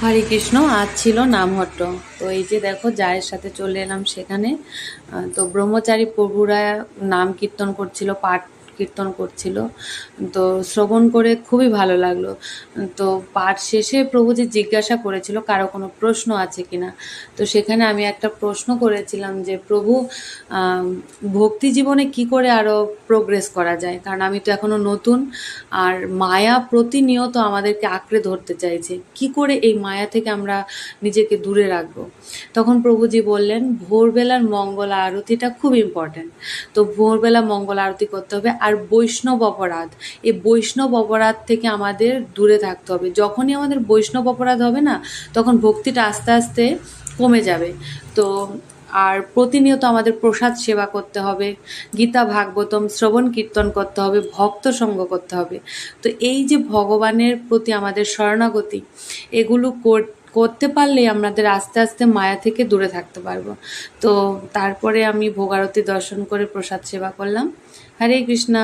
হরে কৃষ্ণ। আজ ছিল নামহট্ট। তো এই যে দেখো জায়ের সাথে চলে এলাম সেখানে। তো ব্রহ্মচারী প্রভুরা নাম কীর্তন করছিল, পাঠ কীর্তন করছিল। তো শ্রবণ করে খুবই ভালো লাগলো। তো পাঠ শেষে প্রভুজি জিজ্ঞাসা করেছিল কারো কোনো প্রশ্ন আছে কিনা। তো সেখানে আমি একটা প্রশ্ন করেছিলাম যে প্রভু, ভক্তি জীবনে কি করে আরো প্রোগ্রেস করা যায়, কারণ আমি তো এখনো নতুন, আর মায়া প্রতিনিয়ত আমাদেরকে আঁকড়ে ধরতে চাইছে, কি করে এই মায়া থেকে আমরা নিজেকে দূরে রাখবো। তখন প্রভুজি বললেন ভোরবেলার মঙ্গল আরতিটা খুব ইম্পর্ট্যান্ট। তো ভোরবেলা মঙ্গল আরতি করতে হবে। আর বৈষ্ণব অপরাধ, এই বৈষ্ণব অপরাধ থেকে আমাদের দূরে থাকতে হবে। যখনই আমাদের বৈষ্ণব অপরাধ হবে না, তখন ভক্তিটা আস্তে আস্তে কমে যাবে। তো আর প্রতিনিয়ত আমাদের প্রসাদ সেবা করতে হবে, গীতা ভাগবতম শ্রবণ কীর্তন করতে হবে, ভক্ত সঙ্গ করতে হবে। তো এই যে ভগবানের প্রতি আমাদের শরণাগতি, এগুলো করতে পারলেই আমাদের আস্তে আস্তে মায়া থেকে দূরে থাকতে পারবো। তো তারপরে আমি ভোগারতি দর্শন করে প্রসাদ সেবা করলাম। হরে কৃষ্ণা।